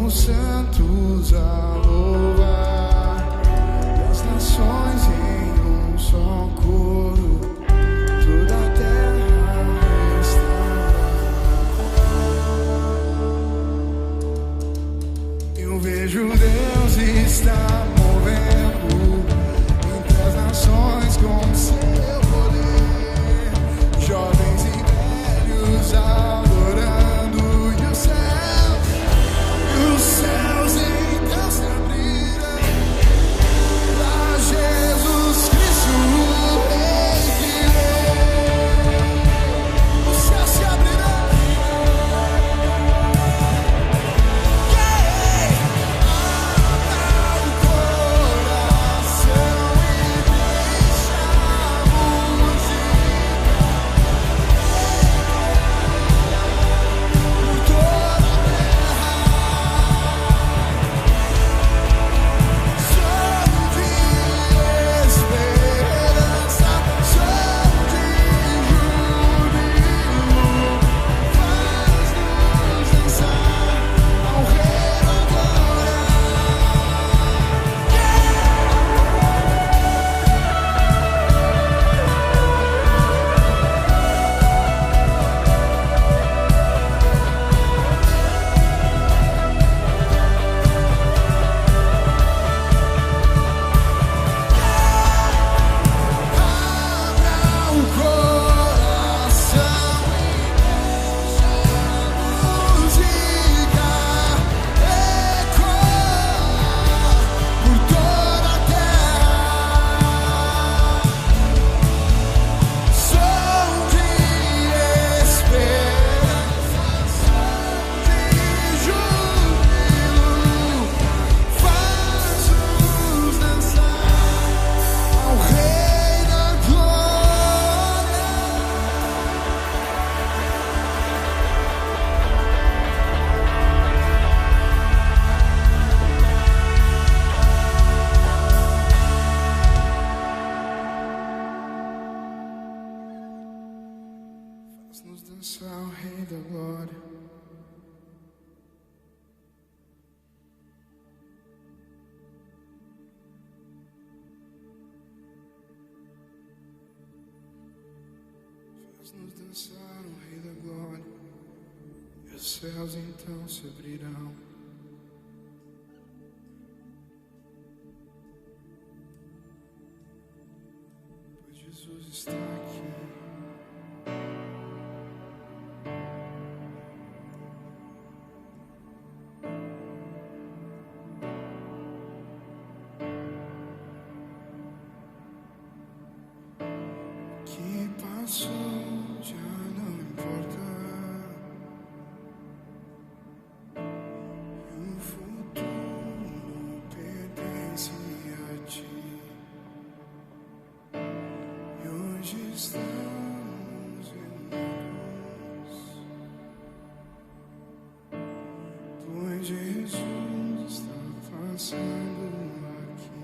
os santos a louvar, e as nações em um só coro, toda a terra restaurará. Eu vejo Deus está movendo entre as nações com seu poder, jovens e velhos adorando, e os céus então se abriram pra Jesus Cristo, o Rei que reina. Os céus se abrirão. Abra o coração e deixa a música por toda a terra. Som de esperança, som de júbilo, faz-nos dançar ao Rei da Glória. Abra o coração e deixa a música ecoar por toda a terra. Som de esperança, som de júbilo, faz-nos dançar ao Rei da Glória. Faz-nos dançar ao Rei da Glória. Faz-nos dançar ao Rei da Glória, e os céus então se abrirão. Pois Jesus está aqui. Que passou já não importa, e o futuro pertence a ti. E hoje estamos reunidos, pois Jesus está passando aqui.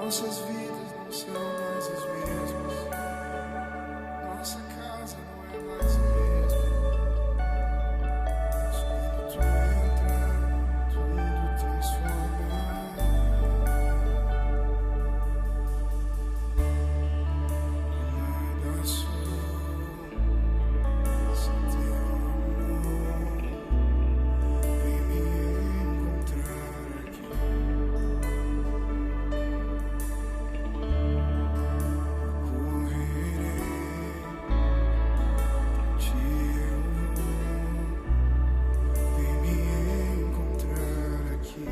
Nossas vidas não são mais as mesmas. Nossa casa não é mais a mesma. Mas quando tu entra, tudo transforma. Nada sou sem teu amor. Vem me encontrar aqui.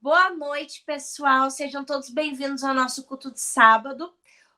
Boa noite, pessoal. Sejam todos bem-vindos ao nosso culto de sábado.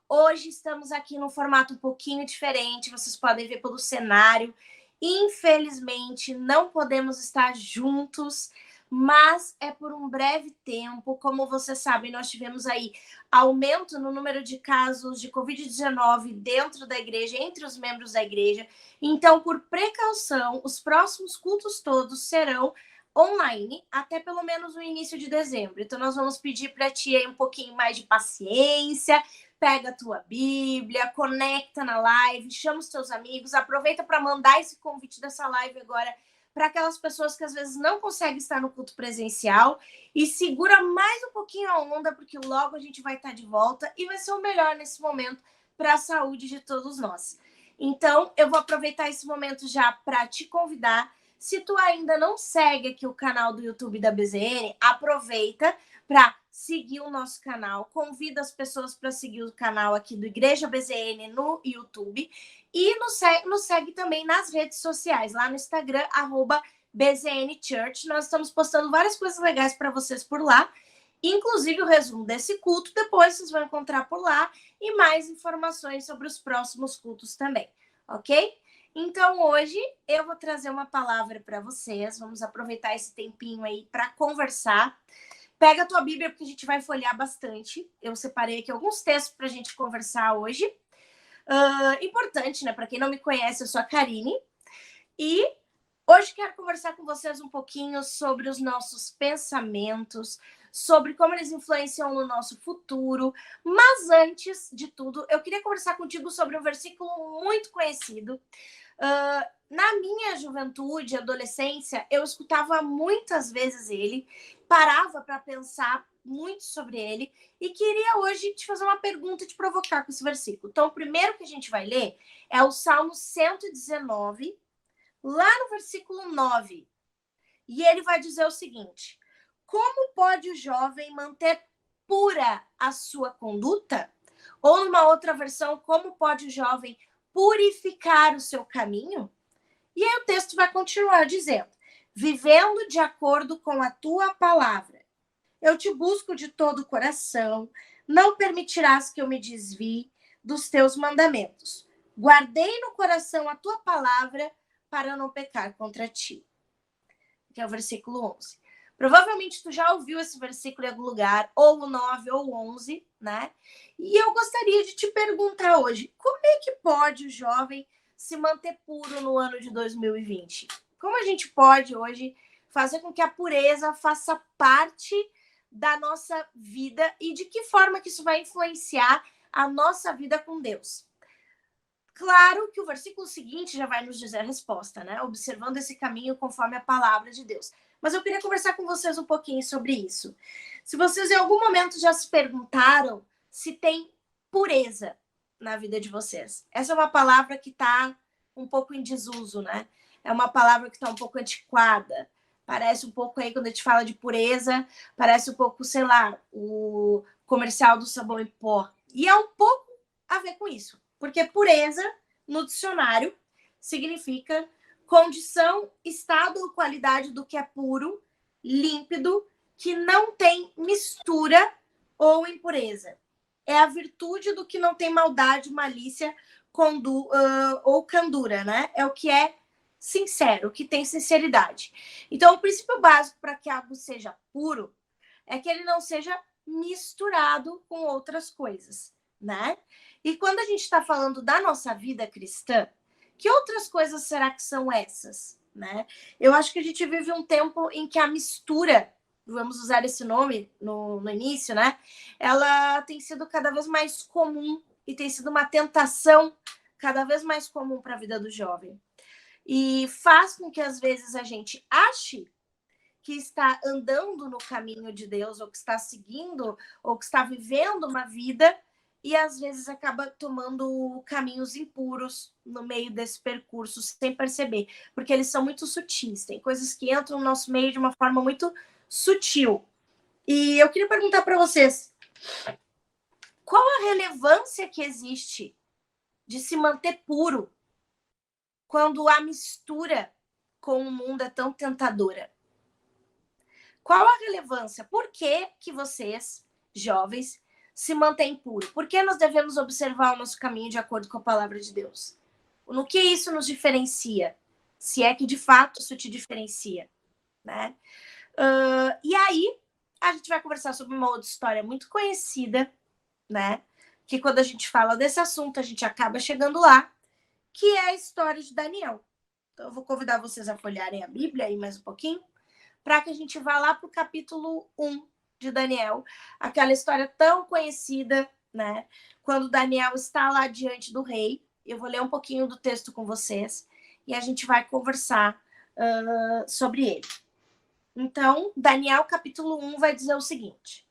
Hoje estamos aqui num formato um pouquinho diferente, vocês podem ver pelo cenário. Infelizmente, não podemos estar juntos, mas é por um breve tempo. Como vocês sabem, nós tivemos aí aumento no número de casos de Covid-19 dentro da igreja, entre os membros da igreja. Então, por precaução, os próximos cultos todos serão online até pelo menos o início de dezembro. Então, nós vamos pedir para ti aí um pouquinho mais de paciência. Pega a tua Bíblia, conecta na live, chama os teus amigos, aproveita para mandar esse convite dessa live agora para aquelas pessoas que às vezes não conseguem estar no culto presencial e segura mais um pouquinho a onda, porque logo a gente vai estar de volta e vai ser o melhor nesse momento para a saúde de todos nós. Então, eu vou aproveitar esse momento já para te convidar. Se tu ainda não segue aqui o canal do YouTube da BZN, aproveita para seguir o nosso canal. Convida as pessoas para seguir o canal aqui do Igreja BZN no YouTube. E nos segue também nas redes sociais, lá no Instagram, @BZNChurch. Nós estamos postando várias coisas legais para vocês por lá. Inclusive o resumo desse culto, depois vocês vão encontrar por lá. E mais informações sobre os próximos cultos também, ok? Então, hoje eu vou trazer uma palavra para vocês. Vamos aproveitar esse tempinho aí para conversar. Pega a tua Bíblia, porque a gente vai folhear bastante. Eu separei aqui alguns textos para a gente conversar hoje. Importante, né? Para quem não me conhece, eu sou a Karine. E hoje quero conversar com vocês um pouquinho sobre os nossos pensamentos, sobre como eles influenciam no nosso futuro. Mas antes de tudo, eu queria conversar contigo sobre um versículo muito conhecido. Na minha juventude, adolescência, eu escutava muitas vezes ele, parava para pensar muito sobre ele e queria hoje te fazer uma pergunta e te provocar com esse versículo. Então, o primeiro que a gente vai ler é o Salmo 119, lá no versículo 9. E ele vai dizer o seguinte: como pode o jovem manter pura a sua conduta? Ou numa outra versão, como pode o jovem purificar o seu caminho? E aí o texto vai continuar dizendo: vivendo de acordo com a tua palavra. Eu te busco de todo o coração, não permitirás que eu me desvie dos teus mandamentos. Guardei no coração a tua palavra para não pecar contra ti. Que é o versículo 11. Provavelmente tu já ouviu esse versículo em algum lugar, ou o 9 ou o 11, né? E eu gostaria de te perguntar hoje, como é que pode o jovem se manter puro no ano de 2020? Como a gente pode hoje fazer com que a pureza faça parte da nossa vida e de que forma que isso vai influenciar a nossa vida com Deus? Claro que o versículo seguinte já vai nos dizer a resposta, né? Observando esse caminho conforme a palavra de Deus. Mas eu queria conversar com vocês um pouquinho sobre isso. Se vocês em algum momento já se perguntaram se tem pureza na vida de vocês. Essa é uma palavra que está um pouco em desuso, né? É uma palavra que está um pouco antiquada. Parece um pouco aí, quando a gente fala de pureza, parece um pouco, sei lá, o comercial do sabão em pó. E é um pouco a ver com isso. Porque pureza, no dicionário, significa condição, estado ou qualidade do que é puro, límpido, que não tem mistura ou impureza. É a virtude do que não tem maldade, malícia ou candura, né? É o que é sincero, o que tem sinceridade. Então, o princípio básico para que algo seja puro é que ele não seja misturado com outras coisas, né? E quando a gente está falando da nossa vida cristã, que outras coisas será que são essas, né? Eu acho que a gente vive um tempo em que a mistura, vamos usar esse nome no início, né? Ela tem sido cada vez mais comum e tem sido uma tentação cada vez mais comum para a vida do jovem. E faz com que às vezes a gente ache que está andando no caminho de Deus, ou que está seguindo, ou que está vivendo uma vida, e às vezes acaba tomando caminhos impuros no meio desse percurso, sem perceber, porque eles são muito sutis, tem coisas que entram no nosso meio de uma forma muito sutil. E eu queria perguntar para vocês, qual a relevância que existe de se manter puro quando a mistura com o mundo é tão tentadora? Qual a relevância? Por que que vocês, jovens, se mantêm puros? Por que nós devemos observar o nosso caminho de acordo com a palavra de Deus? No que isso nos diferencia? Se é que, de fato, isso te diferencia, né? E aí, a gente vai conversar sobre uma outra história muito conhecida, né? Que quando a gente fala desse assunto, a gente acaba chegando lá, que é a história de Daniel. Então, eu vou convidar vocês a folhearem a Bíblia aí mais um pouquinho, para que a gente vá lá para o capítulo 1 de Daniel, aquela história tão conhecida, né? Quando Daniel está lá diante do rei. Eu vou ler um pouquinho do texto com vocês e a gente vai conversar sobre ele. Então, Daniel capítulo 1 vai dizer o seguinte: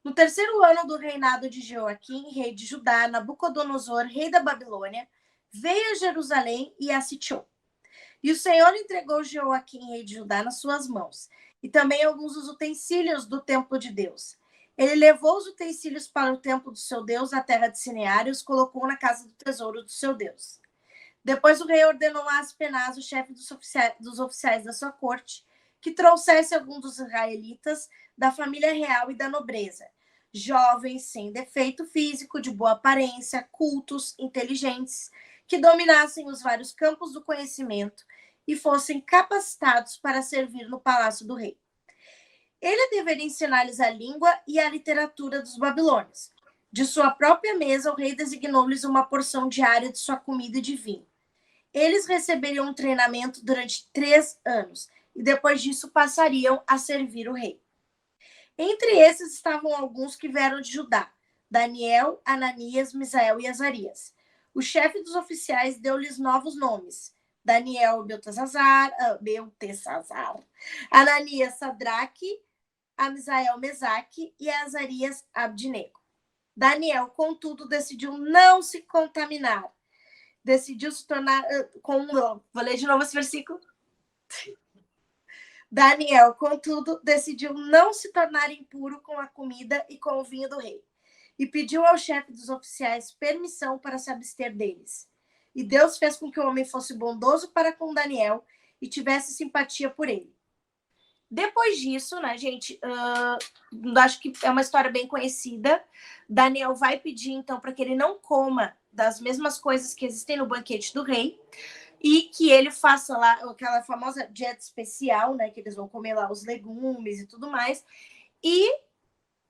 no terceiro ano do reinado de Joaquim, rei de Judá, Nabucodonosor, rei da Babilônia, veio a Jerusalém e a sitiou. E o Senhor entregou Joaquim, rei de Judá, nas suas mãos, e também alguns dos utensílios do templo de Deus. Ele levou os utensílios para o templo do seu Deus, na terra de Sinear, e os colocou na casa do tesouro do seu Deus. Depois o rei ordenou a Aspenaz, o chefe dos oficiais da sua corte, que trouxesse alguns dos israelitas da família real e da nobreza, jovens, sem defeito físico, de boa aparência, cultos, inteligentes, que dominassem os vários campos do conhecimento e fossem capacitados para servir no palácio do rei. Ele deveria ensinar-lhes a língua e a literatura dos babilônios. De sua própria mesa, o rei designou-lhes uma porção diária de sua comida e de vinho. Eles receberiam um treinamento durante 3 anos e depois disso passariam a servir o rei. Entre esses estavam alguns que vieram de Judá: Daniel, Ananias, Misael e Azarias. O chefe dos oficiais deu-lhes novos nomes: Daniel, Beltesazar, Ananias, Sadraque, a Misael, Mesaque e a Azarias, Abdinego. Daniel, contudo, decidiu não se contaminar. Decidiu se tornar Vou ler de novo esse versículo. Daniel, contudo, decidiu não se tornar impuro com a comida e com o vinho do rei, e pediu ao chefe dos oficiais permissão para se abster deles. E Deus fez com que o homem fosse bondoso para com Daniel e tivesse simpatia por ele. Depois disso, né, gente, acho que é uma história bem conhecida. Daniel vai pedir, então, para que ele não coma das mesmas coisas que existem no banquete do rei, e que ele faça lá aquela famosa dieta especial, né, que eles vão comer lá os legumes e tudo mais. E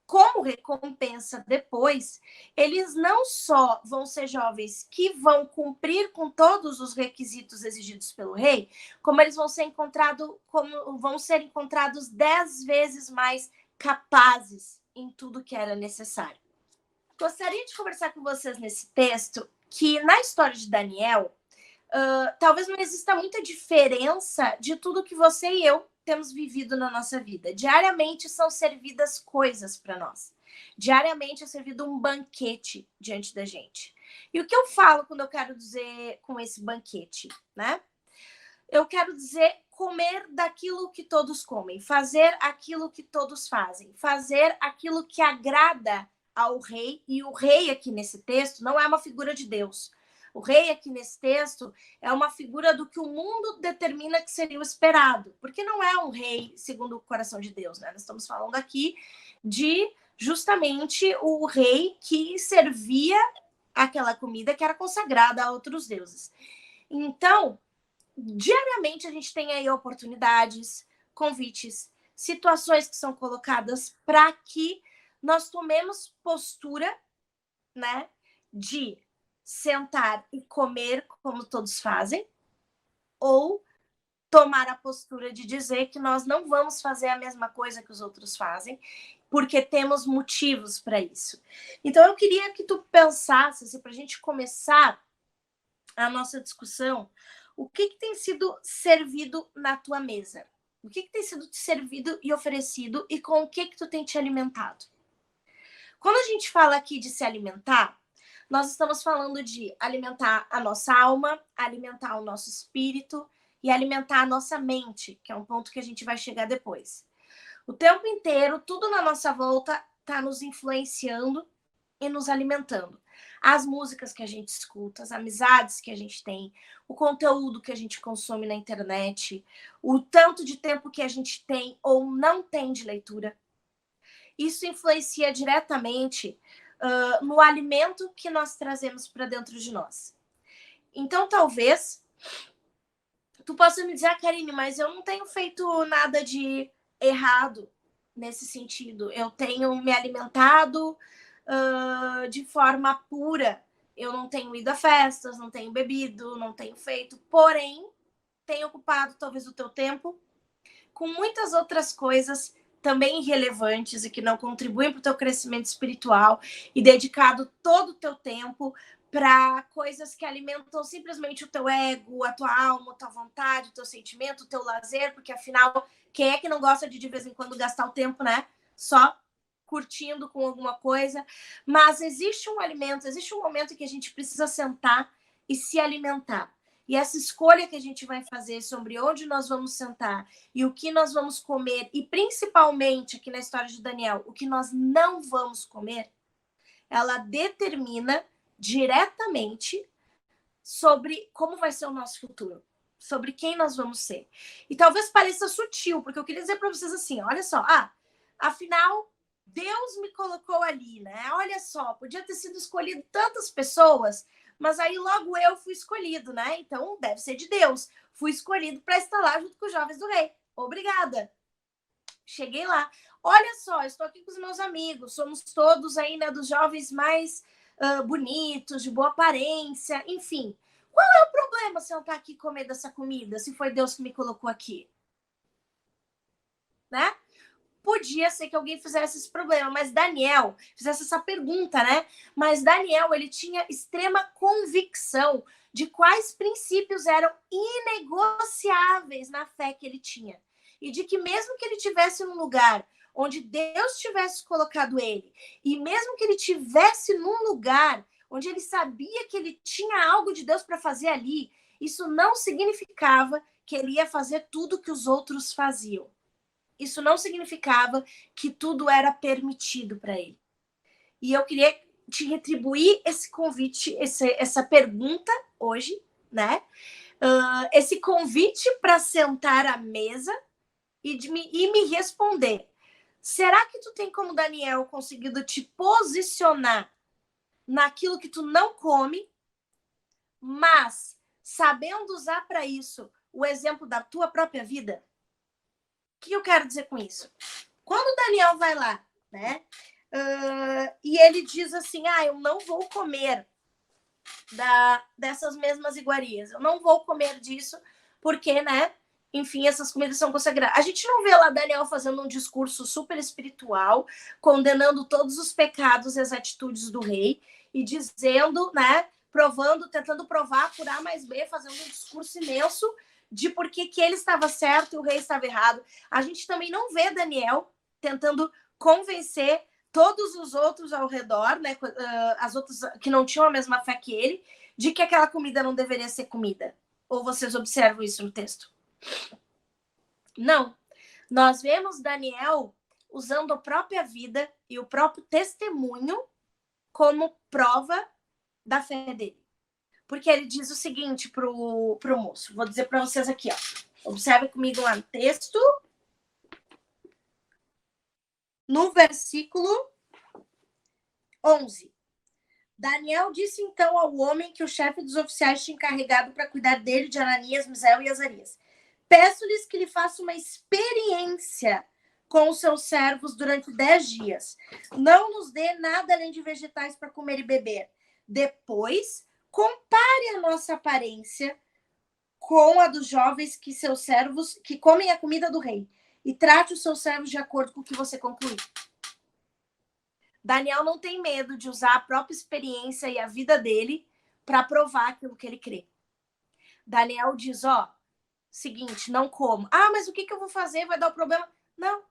como recompensa depois, eles não só vão ser jovens que vão cumprir com todos os requisitos exigidos pelo rei, como eles vão ser encontrados 10 vezes mais capazes em tudo que era necessário. Gostaria de conversar com vocês nesse texto que, na história de Daniel, talvez não exista muita diferença de tudo que você e eu temos vivido na nossa vida. Diariamente são servidas coisas para nós. Diariamente é servido um banquete diante da gente. E o que eu falo quando eu quero dizer com esse banquete, né? Eu quero dizer comer daquilo que todos comem, fazer aquilo que todos fazem, fazer aquilo que agrada ao rei. E o rei aqui nesse texto não é uma figura de Deus. O rei aqui nesse texto é uma figura do que o mundo determina que seria o esperado, porque não é um rei segundo o coração de Deus, né? Nós estamos falando aqui de justamente o rei que servia aquela comida que era consagrada a outros deuses. Então, diariamente a gente tem aí oportunidades, convites, situações que são colocadas para que nós tomemos postura, né, de sentar e comer como todos fazem, ou tomar a postura de dizer que nós não vamos fazer a mesma coisa que os outros fazem, porque temos motivos para isso. Então, eu queria que tu pensasse, para a gente começar a nossa discussão, o que tem sido servido na tua mesa? O que tem sido servido e oferecido e com o que tu tem te alimentado? Quando a gente fala aqui de se alimentar, nós estamos falando de alimentar a nossa alma, alimentar o nosso espírito e alimentar a nossa mente, que é um ponto que a gente vai chegar depois. O tempo inteiro, tudo na nossa volta está nos influenciando e nos alimentando. As músicas que a gente escuta, as amizades que a gente tem, o conteúdo que a gente consome na internet, o tanto de tempo que a gente tem ou não tem de leitura. Isso influencia diretamente no alimento que nós trazemos para dentro de nós. Então, talvez tu possa me dizer, Karine, mas eu não tenho feito nada de errado nesse sentido. Eu tenho me alimentado de forma pura. Eu não tenho ido a festas, não tenho bebido, não tenho feito. Porém, tenho ocupado talvez o teu tempo com muitas outras coisas também irrelevantes e que não contribuem para o teu crescimento espiritual e dedicado todo o teu tempo para coisas que alimentam simplesmente o teu ego, a tua alma, a tua vontade, o teu sentimento, o teu lazer, porque afinal, quem é que não gosta de vez em quando gastar o tempo, né? Só curtindo com alguma coisa. Mas existe um alimento, existe um momento em que a gente precisa sentar e se alimentar. E essa escolha que a gente vai fazer sobre onde nós vamos sentar e o que nós vamos comer, e principalmente aqui na história de Daniel, o que nós não vamos comer, ela determina diretamente sobre como vai ser o nosso futuro, sobre quem nós vamos ser. E talvez pareça sutil, porque eu queria dizer para vocês assim, olha só, afinal, Deus me colocou ali, né? Olha só, podia ter sido escolhido tantas pessoas, mas aí logo eu fui escolhido, né? Então deve ser de Deus. Fui escolhido para estar lá junto com os jovens do rei. Obrigada. Cheguei lá. Olha só, estou aqui com os meus amigos. Somos todos aí, né, dos jovens mais bonitos, de boa aparência, enfim. Qual é o problema se eu estar aqui e comer dessa comida, se foi Deus que me colocou aqui? Né? Podia ser que alguém fizesse esse problema, mas Daniel fizesse essa pergunta, né? Mas Daniel, ele tinha extrema convicção de quais princípios eram inegociáveis na fé que ele tinha. E de que mesmo que ele tivesse num lugar onde Deus tivesse colocado ele, e mesmo que ele tivesse num lugar onde ele sabia que ele tinha algo de Deus para fazer ali, isso não significava que ele ia fazer tudo que os outros faziam. Isso não significava que tudo era permitido para ele. E eu queria te retribuir esse convite, essa pergunta hoje, né? Esse convite para sentar à mesa e me responder. Será que tu tem, como Daniel, conseguido te posicionar naquilo que tu não come, mas sabendo usar para isso o exemplo da tua própria vida? O que eu quero dizer com isso? Quando o Daniel vai lá, né? E ele diz assim, eu não vou comer dessas mesmas iguarias. Eu não vou comer disso porque, né? Enfim, essas comidas são consagradas. A gente não vê lá Daniel fazendo um discurso super espiritual, condenando todos os pecados e as atitudes do rei e dizendo, né? Tentando provar por A mais B, fazendo um discurso imenso de por que ele estava certo e o rei estava errado. A gente também não vê Daniel tentando convencer todos os outros ao redor, né, as outras que não tinham a mesma fé que ele, de que aquela comida não deveria ser comida. Ou vocês observam isso no texto? Não. Nós vemos Daniel usando a própria vida e o próprio testemunho como prova da fé dele. Porque ele diz o seguinte pro moço. Vou dizer para vocês aqui, ó. Observe comigo lá no texto. No versículo 11. Daniel disse então ao homem que o chefe dos oficiais tinha encarregado para cuidar dele, de Ananias, Misael e Azarias. Peço-lhes que lhe faça uma experiência com os seus servos durante 10 dias. Não nos dê nada além de vegetais para comer e beber. Depois, compare a nossa aparência com a dos jovens que seus servos que comem a comida do rei e trate os seus servos de acordo com o que você concluir. Daniel não tem medo de usar a própria experiência e a vida dele para provar aquilo que ele crê. Daniel diz, seguinte, não como. Mas o que eu vou fazer? Vai dar um problema? Não,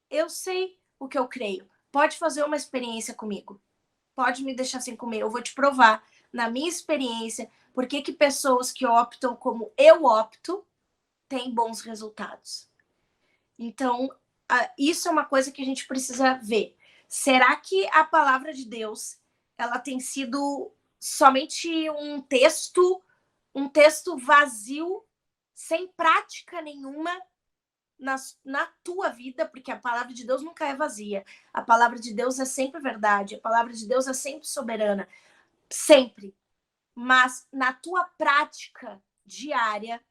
eu sei o que eu creio. Pode fazer uma experiência comigo. Pode me deixar sem comer. Eu vou te provar, na minha experiência, por que pessoas que optam como eu opto têm bons resultados. Então, isso é uma coisa que a gente precisa ver. Será que a palavra de Deus, ela tem sido somente um texto vazio, sem prática nenhuma na tua vida? Porque a palavra de Deus nunca é vazia. A palavra de Deus é sempre verdade. A palavra de Deus é sempre soberana. Sempre. Mas na tua prática diária,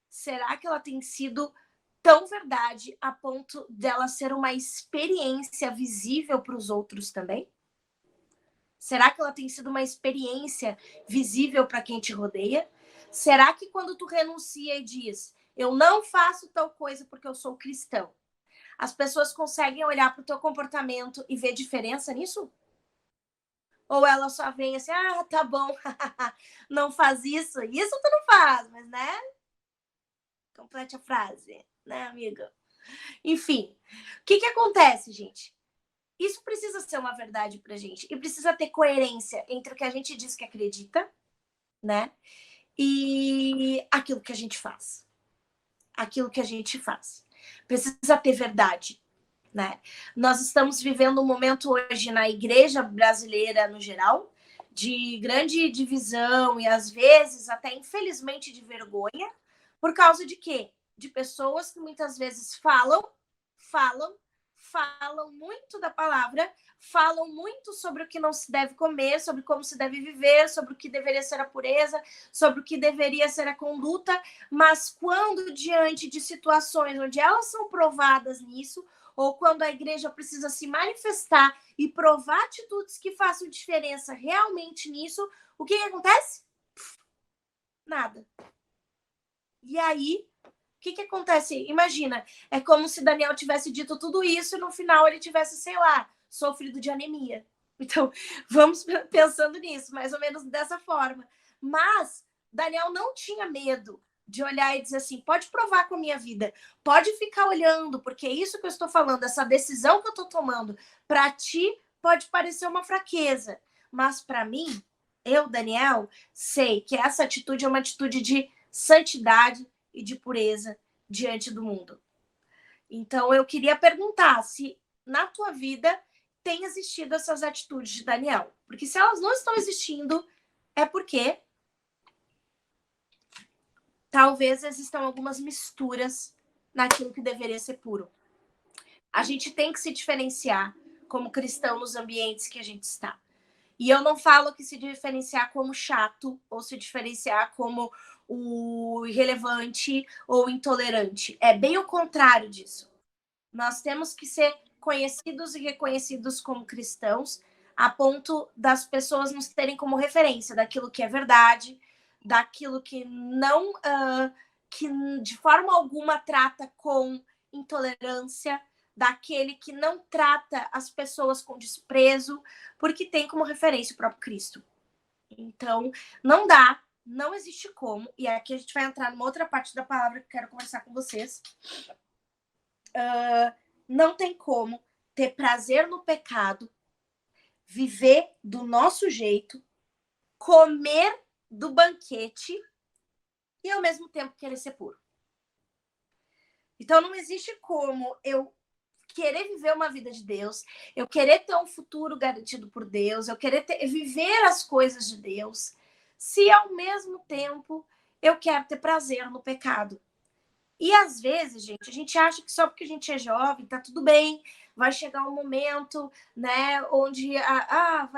será que ela tem sido tão verdade a ponto dela ser uma experiência visível para os outros também? Será que ela tem sido uma experiência visível para quem te rodeia? Será que quando tu renuncia e diz, eu não faço tal coisa porque eu sou cristão. As pessoas conseguem olhar para o teu comportamento e ver diferença nisso? Ou ela só vem assim, ah, tá bom, não faz isso. Isso tu não faz, mas, né? Complete a frase, né, amiga? Enfim, o que acontece, gente? Isso precisa ser uma verdade pra gente. E precisa ter coerência entre o que a gente diz que acredita, né? E aquilo que a gente faz. Aquilo que a gente faz. Precisa ter verdade, né? Nós estamos vivendo um momento hoje na igreja brasileira no geral de grande divisão e às vezes até infelizmente de vergonha, por causa de quê? De pessoas que muitas vezes falam muito da palavra, falam muito sobre o que não se deve comer, sobre como se deve viver, sobre o que deveria ser a pureza, sobre o que deveria ser a conduta, mas quando diante de situações onde elas são provadas nisso, ou quando a igreja precisa se manifestar e provar atitudes que façam diferença realmente nisso, o que acontece? Nada. E aí, o que acontece? Imagina, é como se Daniel tivesse dito tudo isso e no final ele tivesse, sei lá, sofrido de anemia. Então, vamos pensando nisso, mais ou menos dessa forma. Mas Daniel não tinha medo de olhar e dizer assim, pode provar com a minha vida, pode ficar olhando, porque é isso que eu estou falando, essa decisão que eu estou tomando, para ti pode parecer uma fraqueza, mas para mim, eu, Daniel, sei que essa atitude é uma atitude de santidade e de pureza diante do mundo. Então, eu queria perguntar se na tua vida tem existido essas atitudes de Daniel. Porque se elas não estão existindo, é porque talvez existam algumas misturas naquilo que deveria ser puro. A gente tem que se diferenciar como cristão nos ambientes que a gente está. E eu não falo que se diferenciar como chato ou se diferenciar como o irrelevante ou intolerante. É bem o contrário disso. Nós temos que ser conhecidos e reconhecidos como cristãos, a ponto das pessoas nos terem como referência daquilo que é verdade, daquilo que não, que de forma alguma trata com intolerância, daquele que não trata as pessoas com desprezo, porque tem como referência o próprio Cristo. Então, não dá, não existe como, e aqui a gente vai entrar numa outra parte da palavra que eu quero conversar com vocês. Não tem como ter prazer no pecado, viver do nosso jeito, comer do banquete e ao mesmo tempo querer ser puro. Então não existe como eu querer viver uma vida de Deus, eu querer ter um futuro garantido por Deus, eu querer viver as coisas de Deus, se ao mesmo tempo eu quero ter prazer no pecado. E às vezes, gente, a gente acha que só porque a gente é jovem, tá tudo bem, vai chegar um momento, né, onde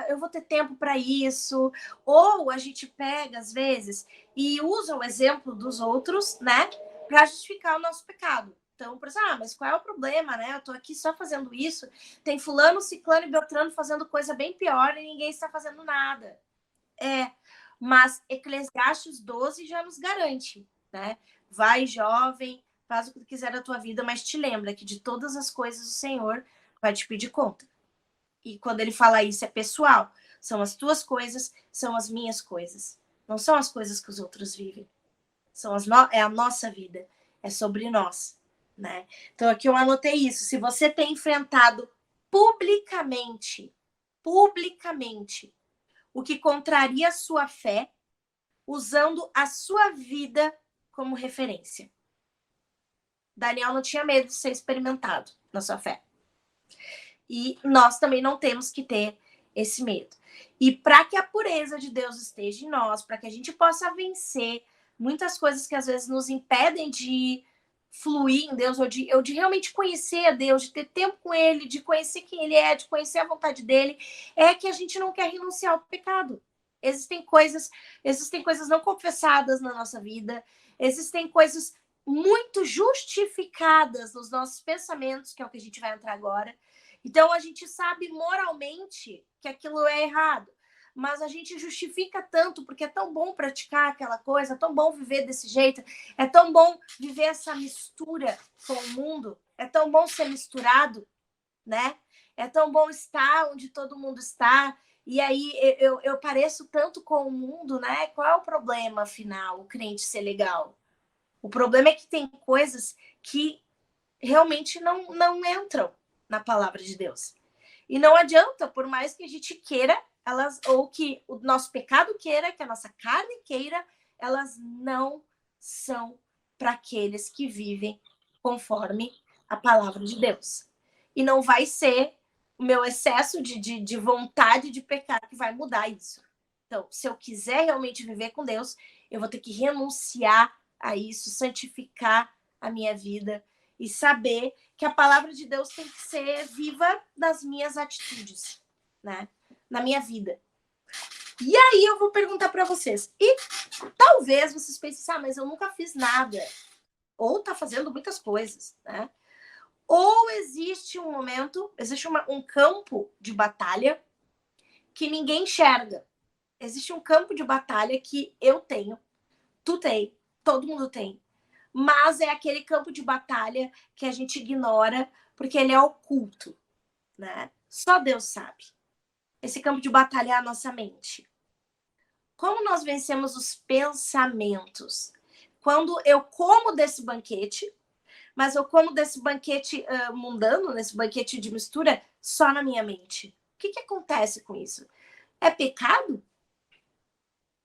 eu vou ter tempo para isso, ou a gente pega às vezes e usa o exemplo dos outros, né, para justificar o nosso pecado. Então, por exemplo, mas qual é o problema, né? Eu tô aqui só fazendo isso, tem fulano, ciclano e beltrano fazendo coisa bem pior e ninguém está fazendo nada. Mas Eclesiastes 12 já nos garante, né? Vai, jovem, faz o que quiser da tua vida, mas te lembra que de todas as coisas o Senhor vai te pedir conta. E quando ele fala isso, é pessoal. São as tuas coisas, são as minhas coisas. Não são as coisas que os outros vivem. É a nossa vida. É sobre nós, né? Então aqui eu anotei isso. Se você tem enfrentado publicamente, o que contraria a sua fé, usando a sua vida como referência. Daniel não tinha medo de ser experimentado na sua fé. E nós também não temos que ter esse medo. E para que a pureza de Deus esteja em nós, para que a gente possa vencer muitas coisas que às vezes nos impedem de fluir em Deus, ou de realmente conhecer a Deus, de ter tempo com Ele, de conhecer quem Ele é, de conhecer a vontade dEle, é que a gente não quer renunciar ao pecado. Existem coisas não confessadas na nossa vida, existem coisas muito justificadas nos nossos pensamentos, que é o que a gente vai entrar agora. Então, a gente sabe moralmente que aquilo é errado, mas a gente justifica tanto porque é tão bom praticar aquela coisa, é tão bom viver desse jeito, é tão bom viver essa mistura com o mundo, é tão bom ser misturado, né? É tão bom estar onde todo mundo está. E aí eu pareço tanto com o mundo, né? Qual é o problema, afinal, o crente ser legal? O problema é que tem coisas que realmente não entram na palavra de Deus. E não adianta, por mais que a gente queira, elas, ou que o nosso pecado queira, que a nossa carne queira, elas não são para aqueles que vivem conforme a palavra de Deus. E não vai ser o meu excesso de vontade de pecar que vai mudar isso. Então, se eu quiser realmente viver com Deus, eu vou ter que renunciar a isso, santificar a minha vida e saber que a palavra de Deus tem que ser viva nas minhas atitudes, né? Na minha vida. E aí eu vou perguntar para vocês. E talvez vocês pensem, mas eu nunca fiz nada. Ou tá fazendo muitas coisas, né? Ou existe um momento, existe um campo de batalha que ninguém enxerga. Existe um campo de batalha que eu tenho, tu tem, todo mundo tem. Mas é aquele campo de batalha que a gente ignora porque ele é oculto, né? Só Deus sabe. Esse campo de batalha é a nossa mente. Como nós vencemos os pensamentos? Quando eu como desse banquete, mas eu como desse banquete mundano, nesse banquete de mistura, só na minha mente. O que acontece com isso? É pecado?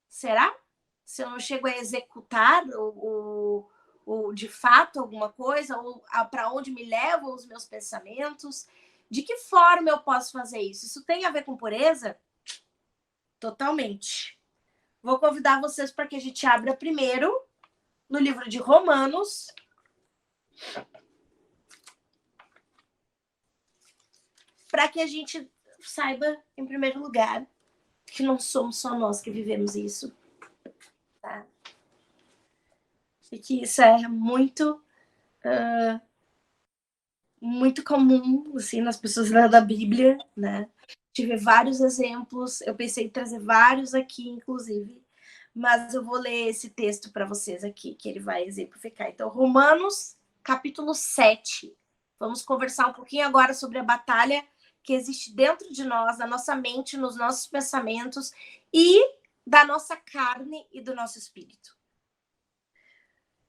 Será? Se eu não chego a executar ou de fato alguma coisa, ou para onde me levam os meus pensamentos? De que forma eu posso fazer isso? Isso tem a ver com pureza? Totalmente. Vou convidar vocês para que a gente abra primeiro no livro de Romanos. Para que a gente saiba, em primeiro lugar, que não somos só nós que vivemos isso. Tá? E que isso é muito comum, assim, nas pessoas da Bíblia, né? Tive vários exemplos, eu pensei em trazer vários aqui, inclusive, mas eu vou ler esse texto para vocês aqui, que ele vai exemplificar. Então, Romanos, capítulo 7. Vamos conversar um pouquinho agora sobre a batalha que existe dentro de nós, na nossa mente, nos nossos pensamentos e da nossa carne e do nosso espírito.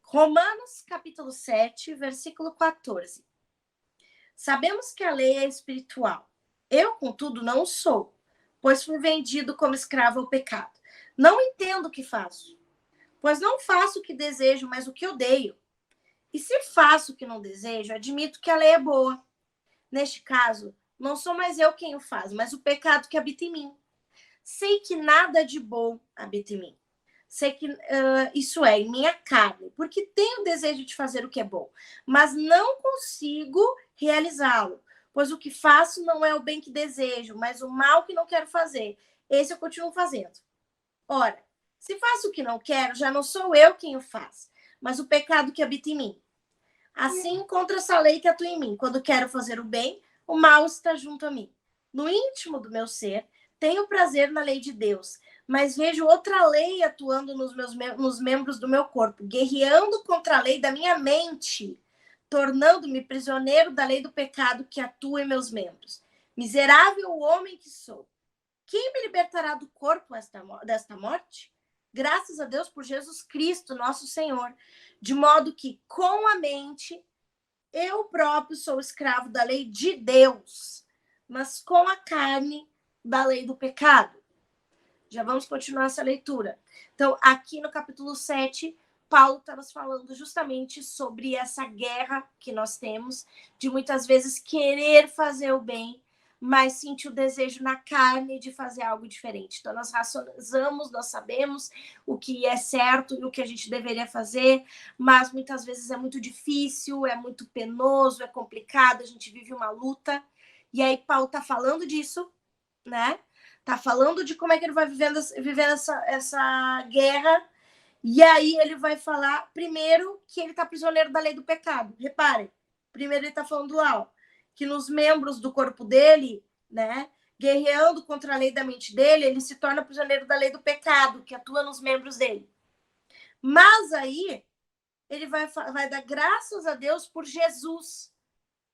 Romanos, capítulo 7, versículo 14. Sabemos que a lei é espiritual. Eu, contudo, não sou, pois fui vendido como escravo ao pecado. Não entendo o que faço, pois não faço o que desejo, mas o que odeio. E se faço o que não desejo, admito que a lei é boa. Neste caso, não sou mais eu quem o faz, mas o pecado que habita em mim. Sei que nada de bom habita em mim. Sei que isso é, em minha carne, porque tenho o desejo de fazer o que é bom, mas não consigo realizá-lo, pois o que faço não é o bem que desejo, mas o mal que não quero fazer. Esse eu continuo fazendo. Ora, se faço o que não quero, já não sou eu quem o faz, mas o pecado que habita em mim. Assim, contra essa lei que atua em mim. Quando quero fazer o bem, o mal está junto a mim. No íntimo do meu ser, tenho prazer na lei de Deus, mas vejo outra lei atuando nos membros do meu corpo, guerreando contra a lei da minha mente, tornando-me prisioneiro da lei do pecado que atua em meus membros. Miserável homem que sou. Quem me libertará do corpo desta morte? Graças a Deus por Jesus Cristo, nosso Senhor. De modo que, com a mente, eu próprio sou escravo da lei de Deus, mas com a carne, da lei do pecado. Já vamos continuar essa leitura. Então, aqui no capítulo 7, Paulo está nos falando justamente sobre essa guerra que nós temos, de muitas vezes querer fazer o bem, mas sentir o desejo na carne de fazer algo diferente. Então, nós racionalizamos, nós sabemos o que é certo e o que a gente deveria fazer, mas muitas vezes é muito difícil, é muito penoso, é complicado, a gente vive uma luta. E aí, Paulo está falando disso, né? Tá falando de como é que ele vai vivendo essa guerra. E aí ele vai falar, primeiro, que ele tá prisioneiro da lei do pecado. Reparem, primeiro ele tá falando lá, ó, que nos membros do corpo dele, né, guerreando contra a lei da mente dele, ele se torna prisioneiro da lei do pecado, que atua nos membros dele. Mas aí, ele vai dar graças a Deus por Jesus,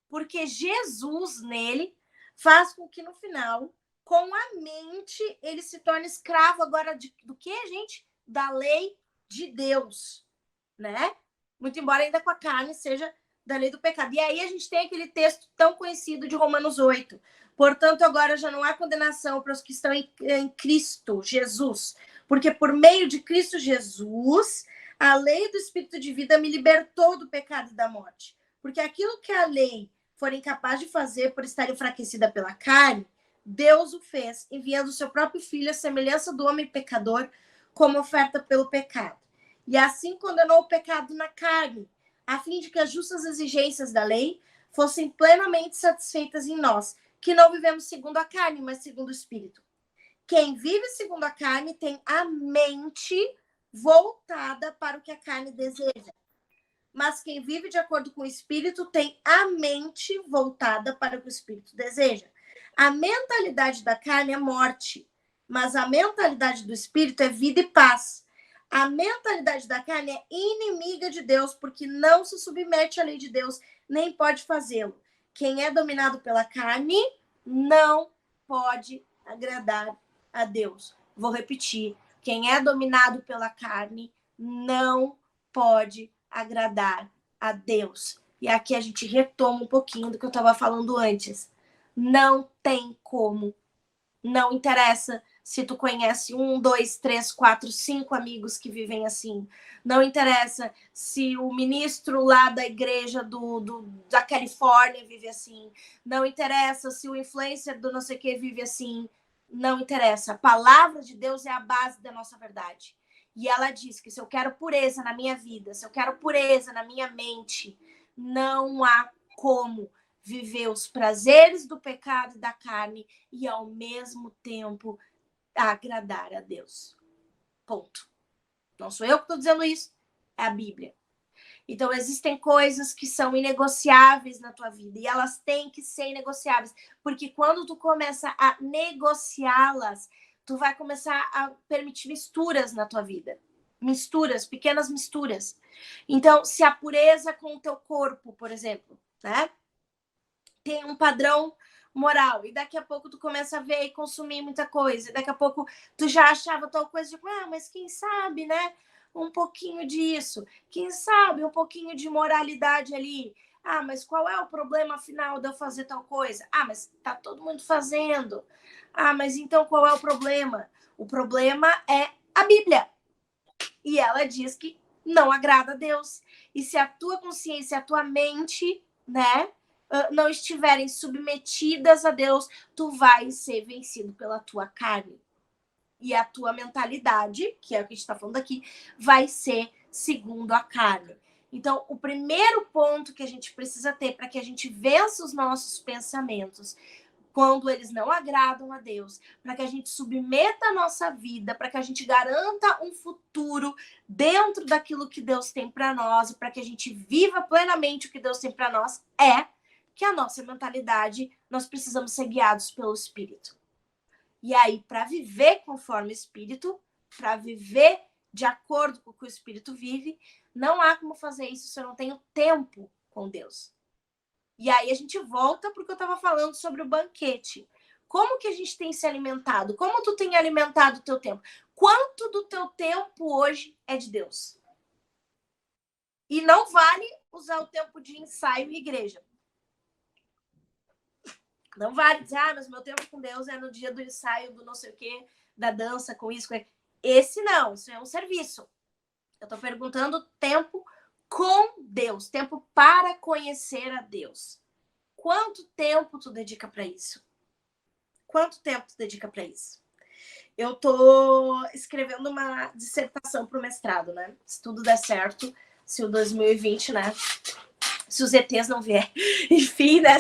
porque Jesus nele faz com que no final, com a mente, ele se torne escravo agora do que, gente? Da lei de Deus, né? Muito embora ainda com a carne seja da lei do pecado. E aí a gente tem aquele texto tão conhecido de Romanos 8. Portanto, agora já não há condenação para os que estão em Cristo Jesus, porque por meio de Cristo Jesus, a lei do Espírito de vida me libertou do pecado e da morte. Porque aquilo que a lei for incapaz de fazer por estar enfraquecida pela carne, Deus o fez, enviando o seu próprio Filho à semelhança do homem pecador, como oferta pelo pecado. E assim condenou o pecado na carne, a fim de que as justas exigências da lei fossem plenamente satisfeitas em nós, que não vivemos segundo a carne, mas segundo o Espírito. Quem vive segundo a carne tem a mente voltada para o que a carne deseja. Mas quem vive de acordo com o Espírito tem a mente voltada para o que o Espírito deseja. A mentalidade da carne é morte, mas a mentalidade do Espírito é vida e paz. A mentalidade da carne é inimiga de Deus, porque não se submete à lei de Deus, nem pode fazê-lo. Quem é dominado pela carne não pode agradar a Deus. Vou repetir. Quem é dominado pela carne não pode agradar a Deus. E aqui a gente retoma um pouquinho do que eu estava falando antes. Não tem como. Não interessa se tu conhece 1, 2, 3, 4, 5 amigos que vivem assim. Não interessa se o ministro lá da igreja da Califórnia vive assim. Não interessa se o influencer do não sei o que vive assim. Não interessa. A palavra de Deus é a base da nossa verdade. E ela diz que se eu quero pureza na minha vida, se eu quero pureza na minha mente, não há como viver os prazeres do pecado e da carne e ao mesmo tempo agradar a Deus. Ponto. Não sou eu que estou dizendo isso, é a Bíblia. Então, existem coisas que são inegociáveis na tua vida e elas têm que ser inegociáveis, porque quando tu começa a negociá-las, tu vai começar a permitir misturas na tua vida. Misturas, pequenas misturas. Então, se a pureza com o teu corpo, por exemplo, né, tem um padrão moral, e daqui a pouco tu começa a ver e consumir muita coisa, e daqui a pouco tu já achava tal coisa, tipo, mas quem sabe, né? Um pouquinho disso, quem sabe um pouquinho de moralidade ali. Mas qual é o problema afinal de eu fazer tal coisa? Mas tá todo mundo fazendo. Mas então qual é o problema? O problema é a Bíblia. E ela diz que não agrada a Deus. E se a tua consciência, a tua mente, né, não estiverem submetidas a Deus, tu vai ser vencido pela tua carne. E a tua mentalidade, que é o que a gente está falando aqui, vai ser segundo a carne. Então, o primeiro ponto que a gente precisa ter para que a gente vença os nossos pensamentos, quando eles não agradam a Deus, para que a gente submeta a nossa vida, para que a gente garanta um futuro dentro daquilo que Deus tem para nós, para que a gente viva plenamente o que Deus tem para nós, é que a nossa mentalidade, nós precisamos ser guiados pelo Espírito. E aí, para viver conforme o Espírito, para viver de acordo com o que o Espírito vive, não há como fazer isso se eu não tenho tempo com Deus. E aí a gente volta porque eu estava falando sobre o banquete. Como que a gente tem se alimentado? Como tu tem alimentado o teu tempo? Quanto do teu tempo hoje é de Deus? E não vale usar o tempo de ensaio e igreja. Não vale dizer, mas meu tempo com Deus é no dia do ensaio, do não sei o quê, da dança, com isso, com isso. Esse não, isso é um serviço. Eu tô perguntando tempo com Deus, tempo para conhecer a Deus. Quanto tempo tu dedica para isso? Quanto tempo tu dedica para isso? Eu tô escrevendo uma dissertação pro mestrado, né? Se tudo der certo, se o 2020, né? Se os ETs não vier, enfim, né?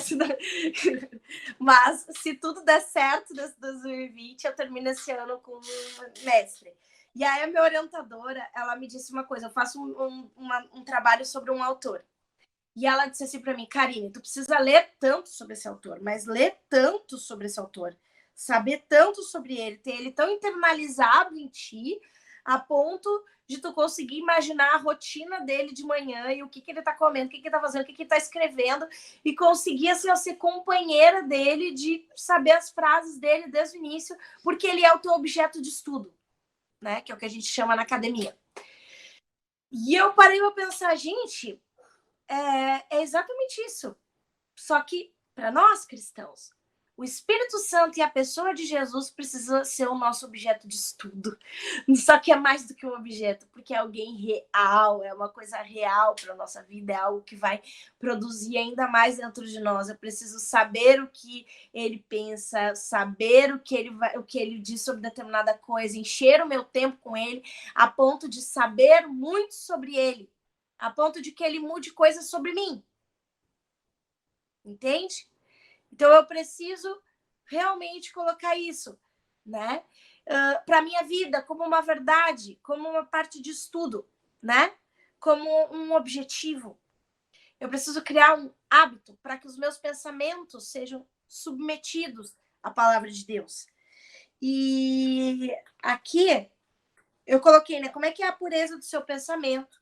Mas se tudo der certo nesse 2020, eu termino esse ano com um mestre. E aí a minha orientadora, ela me disse uma coisa, eu faço um trabalho sobre um autor. E ela disse assim para mim, Karine, tu precisa ler tanto sobre esse autor, mas ler tanto sobre esse autor, saber tanto sobre ele, ter ele tão internalizado em ti, a ponto de tu conseguir imaginar a rotina dele de manhã e o que ele tá comendo, o que ele tá fazendo, o que ele tá escrevendo, e conseguir, assim, ser companheira dele, de saber as frases dele desde o início, porque ele é o teu objeto de estudo, né? Que é o que a gente chama na academia. E eu parei pra pensar, gente, é exatamente isso. Só que, para nós cristãos, o Espírito Santo e a pessoa de Jesus precisa ser o nosso objeto de estudo. Só que é mais do que um objeto, porque é alguém real, é uma coisa real para a nossa vida, é algo que vai produzir ainda mais dentro de nós. Eu preciso saber o que ele pensa, saber o que ele diz sobre determinada coisa, encher o meu tempo com ele, a ponto de saber muito sobre ele, a ponto de que ele mude coisas sobre mim. Entende? Então eu preciso realmente colocar isso, né? Para minha vida, como uma verdade, como uma parte de estudo, né? Como um objetivo. Eu preciso criar um hábito para que os meus pensamentos sejam submetidos à palavra de Deus. E aqui eu coloquei, né? Como é que é a pureza do seu pensamento?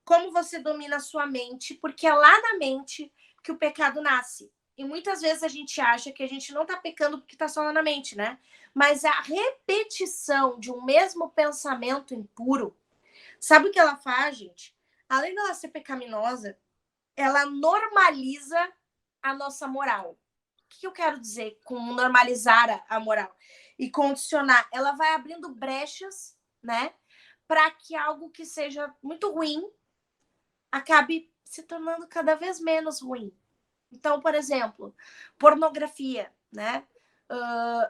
Como você domina a sua mente? Porque é lá na mente que o pecado nasce. E muitas vezes a gente acha que a gente não tá pecando porque tá só lá na mente, né? Mas a repetição de um mesmo pensamento impuro, sabe o que ela faz, gente? Além dela ser pecaminosa, ela normaliza a nossa moral. O que eu quero dizer com normalizar a moral? E condicionar. Ela vai abrindo brechas, né? Para que algo que seja muito ruim acabe se tornando cada vez menos ruim. Então, por exemplo, pornografia, né?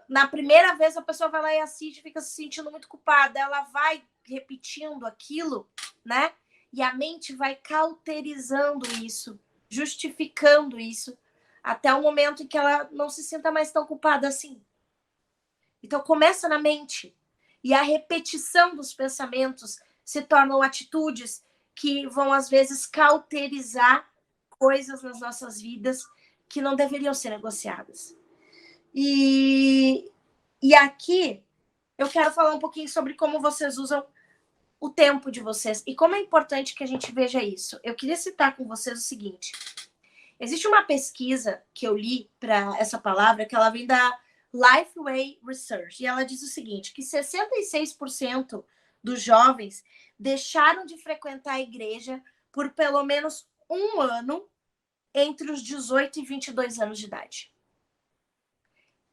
Na primeira vez a pessoa vai lá e assiste e fica se sentindo muito culpada. Ela vai repetindo aquilo, né? E a mente vai cauterizando isso, justificando isso, até o momento em que ela não se sinta mais tão culpada assim. Então, começa na mente. E a repetição dos pensamentos se tornam atitudes que vão, às vezes, cauterizar coisas nas nossas vidas que não deveriam ser negociadas. E aqui eu quero falar um pouquinho sobre como vocês usam o tempo de vocês e como é importante que a gente veja isso. Eu queria citar com vocês o seguinte. Existe uma pesquisa que eu li para essa palavra, que ela vem da Lifeway Research, e ela diz o seguinte, que 66% dos jovens deixaram de frequentar a igreja por pelo menos um ano entre os 18 e 22 anos de idade.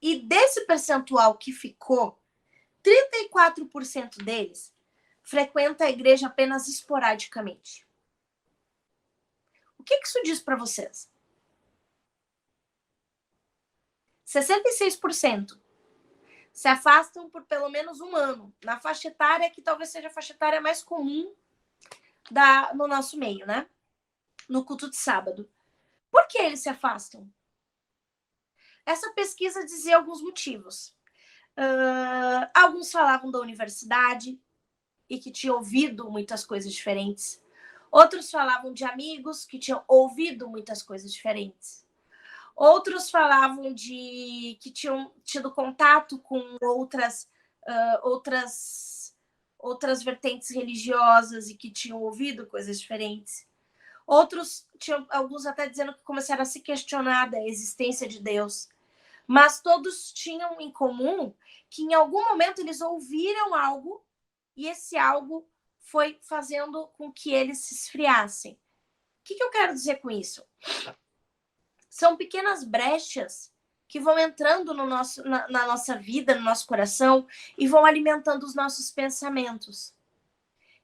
E desse percentual que ficou, 34% deles frequenta a igreja apenas esporadicamente. O que isso diz para vocês? 66% se afastam por pelo menos um ano, na faixa etária que talvez seja a faixa etária mais comum no nosso meio, né? No culto de sábado. Por que eles se afastam? Essa pesquisa dizia alguns motivos. Alguns falavam da universidade e que tinham ouvido muitas coisas diferentes. Outros falavam de amigos que tinham ouvido muitas coisas diferentes. Outros falavam que tinham tido contato com outras vertentes religiosas e que tinham ouvido coisas diferentes. Outros tinham, alguns até dizendo que começaram a se questionar da existência de Deus. Mas todos tinham em comum que em algum momento eles ouviram algo e esse algo foi fazendo com que eles se esfriassem. O que eu quero dizer com isso? São pequenas brechas que vão entrando na nossa vida, no nosso coração, e vão alimentando os nossos pensamentos.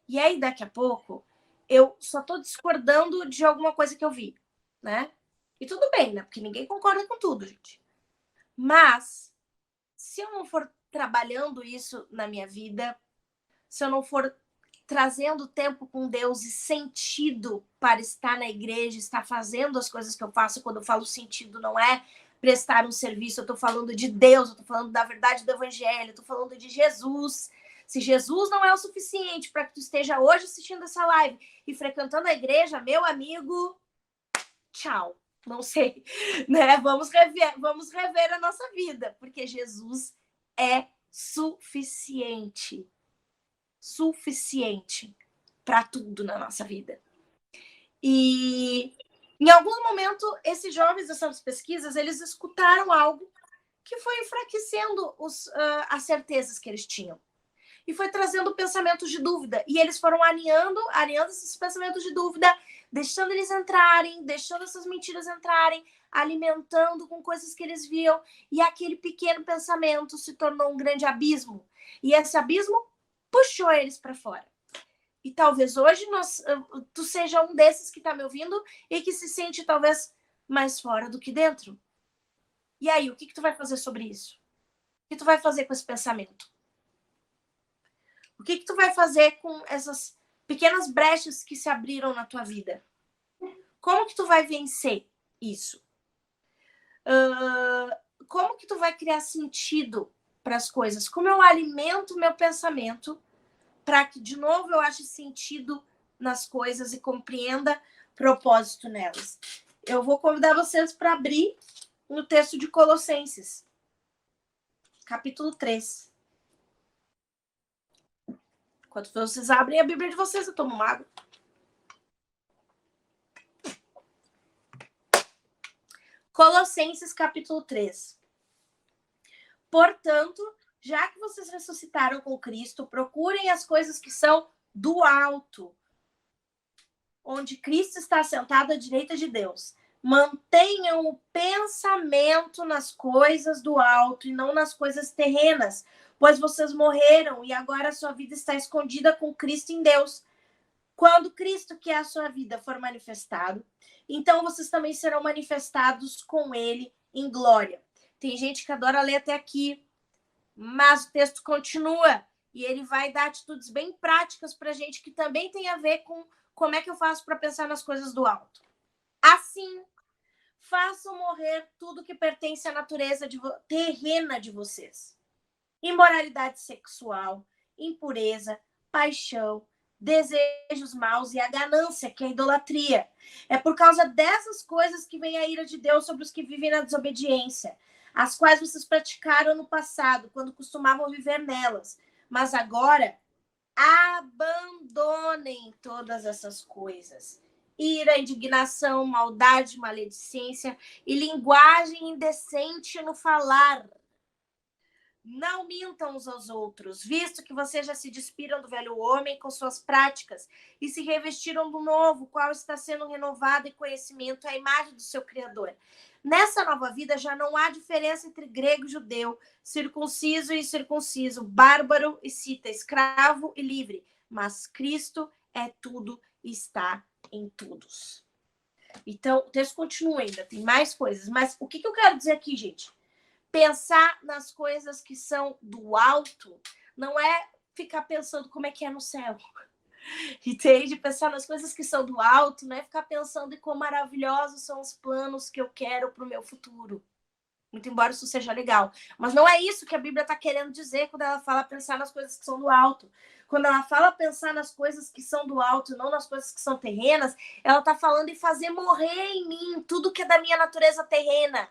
E aí, daqui a pouco, eu só estou discordando de alguma coisa que eu vi, né? E tudo bem, né? Porque ninguém concorda com tudo, gente. Mas, se eu não for trabalhando isso na minha vida, se eu não for trazendo tempo com Deus e sentido para estar na igreja, estar fazendo as coisas que eu faço, quando eu falo sentido, não é prestar um serviço, eu estou falando de Deus, eu estou falando da verdade do evangelho, eu estou falando de Jesus. Se Jesus não é o suficiente para que tu esteja hoje assistindo essa live e frequentando a igreja, meu amigo, tchau. Não sei, né? Vamos rever a nossa vida, porque Jesus é suficiente. Suficiente para tudo na nossa vida. E em algum momento, esses jovens dessas pesquisas, eles escutaram algo que foi enfraquecendo as certezas que eles tinham. E foi trazendo pensamentos de dúvida. E eles foram alinhando esses pensamentos de dúvida, deixando eles entrarem, deixando essas mentiras entrarem, alimentando com coisas que eles viam. E aquele pequeno pensamento se tornou um grande abismo. E esse abismo puxou eles para fora. E talvez hoje tu seja um desses que está me ouvindo e que se sente talvez mais fora do que dentro. E aí, o que tu vai fazer sobre isso? O que tu vai fazer com esse pensamento? O que tu vai fazer com essas pequenas brechas que se abriram na tua vida? Como que tu vai vencer isso? Como que tu vai criar sentido para as coisas? Como eu alimento o meu pensamento para que, de novo, eu ache sentido nas coisas e compreenda propósito nelas? Eu vou convidar vocês para abrir no texto de Colossenses, capítulo 3. Enquanto vocês abrem a Bíblia de vocês, eu tomo uma água. Colossenses, capítulo 3. Portanto, já que vocês ressuscitaram com Cristo, procurem as coisas que são do alto, onde Cristo está sentado à direita de Deus. Mantenham o pensamento nas coisas do alto e não nas coisas terrenas, pois vocês morreram e agora a sua vida está escondida com Cristo em Deus. Quando Cristo, que é a sua vida, for manifestado, então vocês também serão manifestados com ele em glória. Tem gente que adora ler até aqui, mas o texto continua e ele vai dar atitudes bem práticas para a gente que também tem a ver com como é que eu faço para pensar nas coisas do alto. Assim, façam morrer tudo que pertence à natureza terrena de vocês. Imoralidade sexual, impureza, paixão, desejos maus e a ganância, que é a idolatria. É por causa dessas coisas que vem a ira de Deus sobre os que vivem na desobediência, as quais vocês praticaram no passado, quando costumavam viver nelas. Mas agora, abandonem todas essas coisas. Ira, indignação, maldade, maledicência e linguagem indecente no falar. Não mintam uns aos outros, visto que vocês já se despiram do velho homem com suas práticas e se revestiram do novo, qual está sendo renovado em conhecimento à imagem do seu Criador. Nessa nova vida já não há diferença entre grego e judeu, circunciso e incircunciso, bárbaro e cita, escravo e livre, mas Cristo é tudo e está em todos. Então, o texto continua ainda, tem mais coisas, mas o que eu quero dizer aqui, gente? Pensar nas coisas que são do alto não é ficar pensando como é que é no céu. Entende? Pensar nas coisas que são do alto não é ficar pensando em quão maravilhosos são os planos que eu quero para o meu futuro. Muito embora isso seja legal. Mas não é isso que a Bíblia está querendo dizer quando ela fala pensar nas coisas que são do alto. Quando ela fala pensar nas coisas que são do alto e não nas coisas que são terrenas, ela está falando em fazer morrer em mim tudo que é da minha natureza terrena.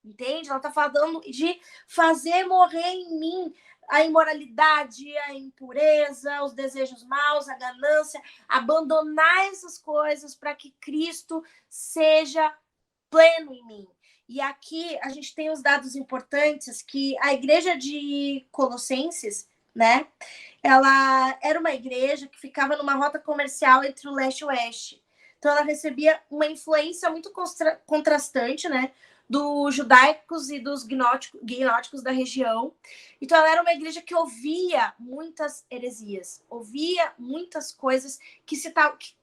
Entende? Ela está falando de fazer morrer em mim a imoralidade, a impureza, os desejos maus, a ganância, abandonar essas coisas para que Cristo seja pleno em mim. E aqui a gente tem os dados importantes que a igreja de Colossenses, né? Ela era uma igreja que ficava numa rota comercial entre o leste e o oeste. Então ela recebia uma influência muito contrastante, né? Dos judaicos e dos gnósticos da região. Então ela era uma igreja que ouvia muitas heresias, ouvia muitas coisas que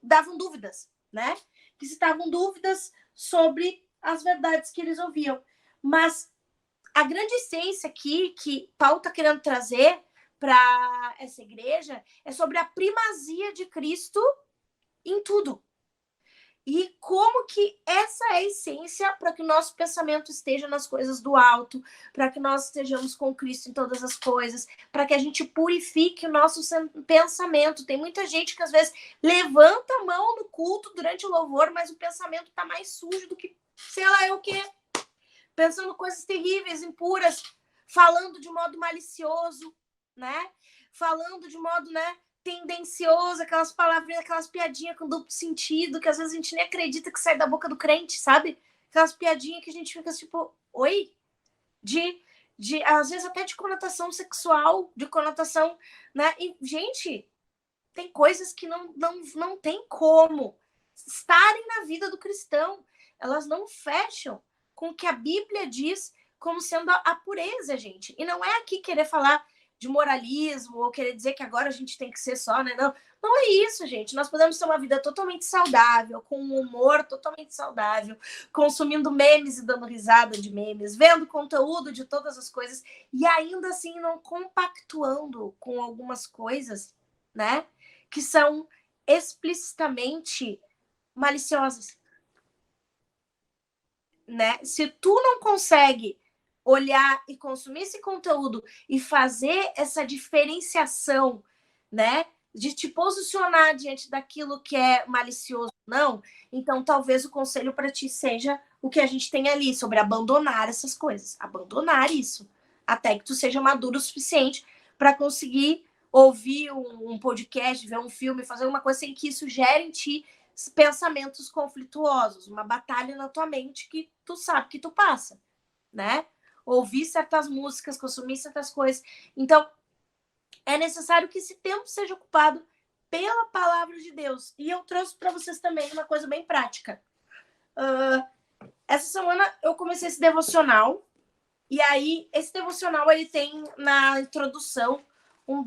davam dúvidas, né? Que citavam dúvidas sobre as verdades que eles ouviam. Mas a grande essência aqui que Paulo está querendo trazer para essa igreja é sobre a primazia de Cristo em tudo. E como que essa é a essência para que o nosso pensamento esteja nas coisas do alto, para que nós estejamos com Cristo em todas as coisas, para que a gente purifique o nosso pensamento. Tem muita gente que às vezes levanta a mão no culto durante o louvor, mas o pensamento está mais sujo do que sei lá é o quê. Pensando coisas terríveis, impuras, falando de modo malicioso, né? Falando de modo, né, tendencioso, aquelas palavrinhas, aquelas piadinhas com duplo sentido, que às vezes a gente nem acredita que sai da boca do crente, sabe? Aquelas piadinhas que a gente fica tipo, oi? Às vezes até de conotação sexual, de conotação, né? E, gente, tem coisas que não tem como estarem na vida do cristão. Elas não fecham com o que a Bíblia diz como sendo a pureza, gente. E não é aqui querer falar de moralismo ou querer dizer que agora a gente tem que ser só, né? Não, não é isso, gente. Nós podemos ter uma vida totalmente saudável, com um humor totalmente saudável, consumindo memes e dando risada de memes, vendo conteúdo de todas as coisas e ainda assim não compactuando com algumas coisas, né? Que são explicitamente maliciosas, né? Se tu não consegue olhar e consumir esse conteúdo e fazer essa diferenciação, né, de te posicionar diante daquilo que é malicioso ou não, então talvez o conselho para ti seja o que a gente tem ali sobre abandonar essas coisas, abandonar isso, até que tu seja maduro o suficiente para conseguir ouvir um podcast, ver um filme, fazer alguma coisa sem que isso gere em ti pensamentos conflituosos, uma batalha na tua mente que tu sabe que tu passa, né? Ouvir certas músicas, consumir certas coisas. Então, é necessário que esse tempo seja ocupado pela palavra de Deus. E eu trouxe para vocês também uma coisa bem prática. Essa semana eu comecei esse devocional. E aí, esse devocional, ele tem na introdução uns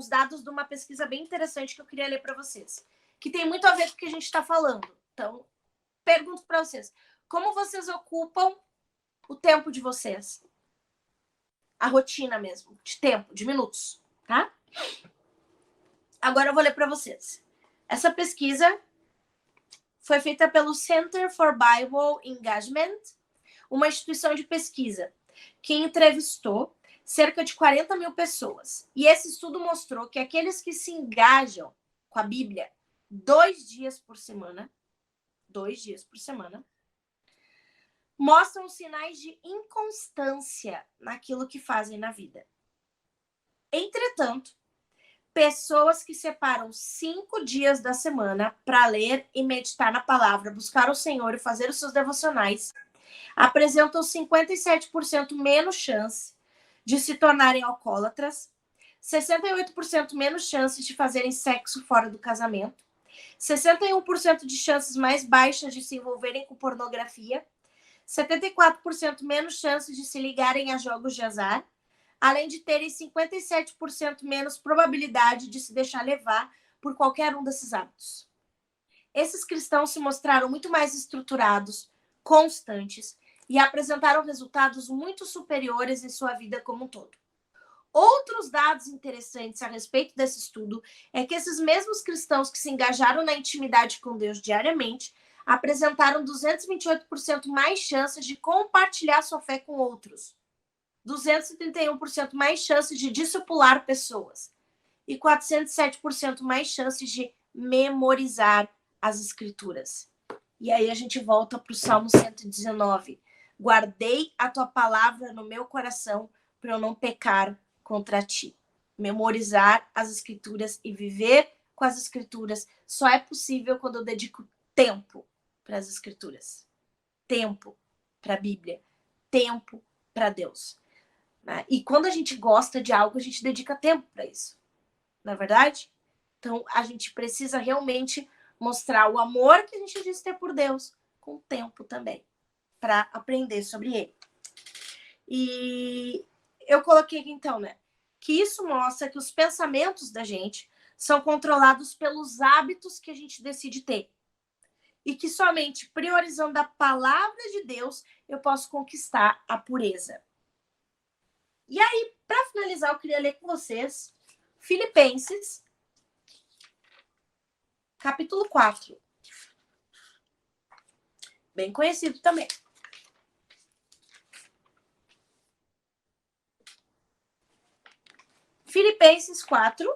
dados de uma pesquisa bem interessante que eu queria ler para vocês. Que tem muito a ver com o que a gente está falando. Então, pergunto para vocês. Como vocês ocupam o tempo de vocês? A rotina mesmo, de tempo, de minutos, tá? Agora eu vou ler para vocês. Essa pesquisa foi feita pelo Center for Bible Engagement, uma instituição de pesquisa que entrevistou cerca de 40 mil pessoas. E esse estudo mostrou que aqueles que se engajam com a Bíblia 2 dias por semana, mostram sinais de inconstância naquilo que fazem na vida. Entretanto, pessoas que separam 5 dias da semana para ler e meditar na palavra, buscar o Senhor e fazer os seus devocionais, apresentam 57% menos chance de se tornarem alcoólatras, 68% menos chances de fazerem sexo fora do casamento, 61% de chances mais baixas de se envolverem com pornografia, 74% menos chances de se ligarem a jogos de azar, além de terem 57% menos probabilidade de se deixar levar por qualquer um desses hábitos. Esses cristãos se mostraram muito mais estruturados, constantes e apresentaram resultados muito superiores em sua vida como um todo. Outros dados interessantes a respeito desse estudo é que esses mesmos cristãos que se engajaram na intimidade com Deus diariamente apresentaram 228% mais chances de compartilhar sua fé com outros, 231% mais chances de discipular pessoas e 407% mais chances de memorizar as escrituras. E aí a gente volta para o Salmo 119. Guardei a tua palavra no meu coração para eu não pecar contra ti. Memorizar as escrituras e viver com as escrituras só é possível quando eu dedico tempo para as escrituras. Tempo para a Bíblia. Tempo para Deus. E quando a gente gosta de algo, a gente dedica tempo para isso. Não é verdade? Então, a gente precisa realmente mostrar o amor que a gente diz ter por Deus com tempo também, para aprender sobre ele. E eu coloquei aqui, então, né, que isso mostra que os pensamentos da gente são controlados pelos hábitos que a gente decide ter. E que somente priorizando a palavra de Deus eu posso conquistar a pureza. E aí, para finalizar, eu queria ler com vocês Filipenses, capítulo 4. bem conhecido também. Filipenses 4,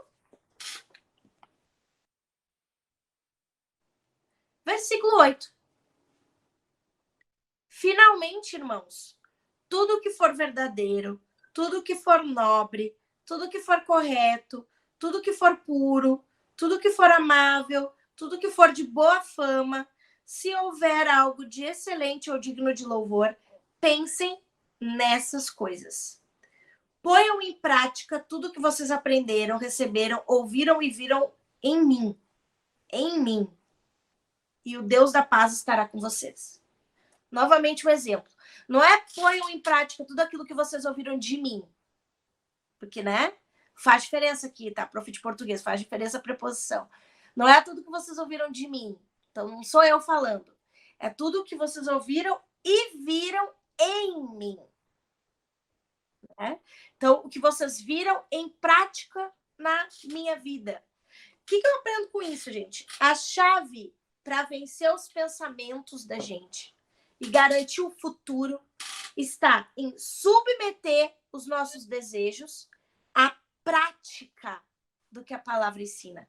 versículo 8. Finalmente, irmãos, tudo que for verdadeiro, tudo que for nobre, tudo que for correto, tudo que for puro, tudo que for amável, tudo que for de boa fama, se houver algo de excelente ou digno de louvor, pensem nessas coisas. Ponham em prática tudo que vocês aprenderam, receberam, ouviram e viram em mim. Em mim. E o Deus da paz estará com vocês. Novamente um exemplo. Não é ponham em prática tudo aquilo que vocês ouviram de mim. Porque, né? Faz diferença aqui, tá? Prof de português, faz diferença a preposição. Não é tudo que vocês ouviram de mim. Então, não sou eu falando. É tudo que vocês ouviram e viram em mim. Né? Então, o que vocês viram em prática na minha vida. O que eu aprendo com isso, gente? A chave para vencer os pensamentos da gente e garantir o futuro está em submeter os nossos desejos à prática do que a palavra ensina.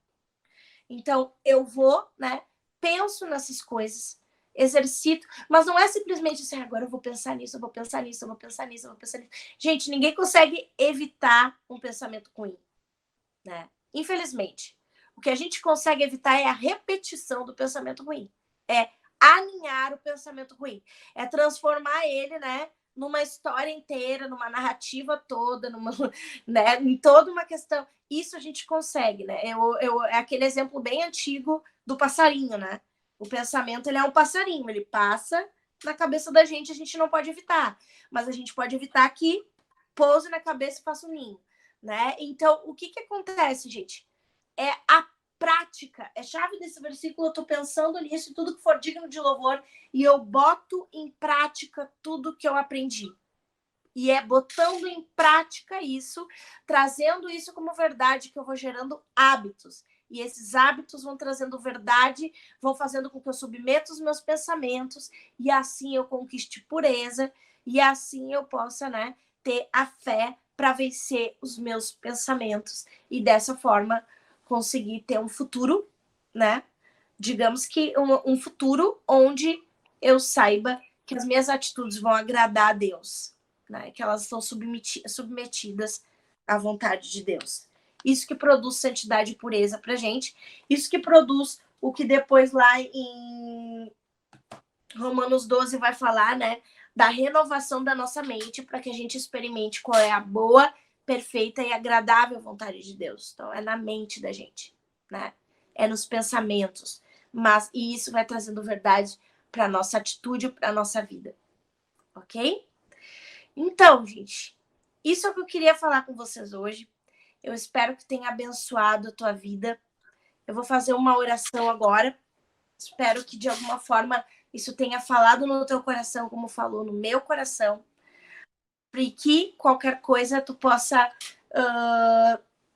Então, eu vou, né? Penso nessas coisas, exercito, mas não é simplesmente assim, agora eu vou pensar nisso, eu vou pensar nisso, eu vou pensar nisso, eu vou pensar nisso. Gente, ninguém consegue evitar um pensamento ruim, né? Infelizmente. O que a gente consegue evitar é a repetição do pensamento ruim. É alinhar o pensamento ruim. É transformar ele, né, numa história inteira, numa narrativa toda, né, em toda uma questão. Isso a gente consegue, né? É aquele exemplo bem antigo do passarinho, né? O pensamento, ele é um passarinho, ele passa na cabeça da gente, a gente não pode evitar. Mas a gente pode evitar que pouse na cabeça e faça um ninho, né? Então, o que acontece, gente? É a prática, é chave desse versículo, eu tô pensando nisso, tudo que for digno de louvor, e eu boto em prática tudo que eu aprendi. E é botando em prática isso, trazendo isso como verdade, que eu vou gerando hábitos. E esses hábitos vão trazendo verdade, vão fazendo com que eu submeta os meus pensamentos, e assim eu conquiste pureza, e assim eu possa, né, ter a fé para vencer os meus pensamentos. E dessa forma conseguir ter um futuro, né? Digamos que um futuro onde eu saiba que as minhas atitudes vão agradar a Deus, né? Que elas estão submetidas à vontade de Deus. Isso que produz santidade e pureza pra gente. Isso que produz o que depois lá em Romanos 12 vai falar, né? Da renovação da nossa mente para que a gente experimente qual é a boa, perfeita e agradável vontade de Deus. Então, é na mente da gente, né? É nos pensamentos. E isso vai trazendo verdade para nossa atitude, para nossa vida. Ok? Então, gente, isso é o que eu queria falar com vocês hoje. Eu espero que tenha abençoado a tua vida. Eu vou fazer uma oração agora. Espero que, de alguma forma, isso tenha falado no teu coração, como falou no meu coração. Para que qualquer coisa tu possa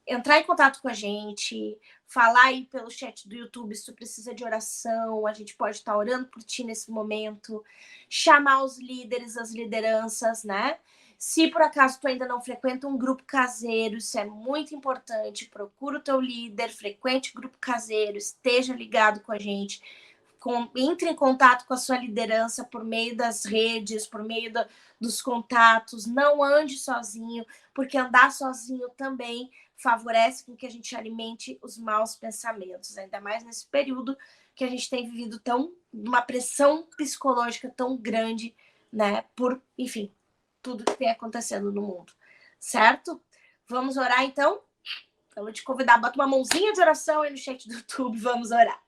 entrar em contato com a gente, falar aí pelo chat do YouTube se tu precisa de oração, a gente pode estar orando por ti nesse momento, chamar os líderes, as lideranças, né? Se por acaso tu ainda não frequenta um grupo caseiro, isso é muito importante, procura o teu líder, frequente o grupo caseiro, esteja ligado com a gente, entre em contato com a sua liderança por meio das redes, por meio dos contatos, não ande sozinho, porque andar sozinho também favorece com que a gente alimente os maus pensamentos, ainda mais nesse período que a gente tem vivido uma pressão psicológica tão grande, né, por, enfim, tudo que tem acontecendo no mundo, certo? Vamos orar, então? Eu vou te convidar, bota uma mãozinha de oração aí no chat do YouTube, vamos orar.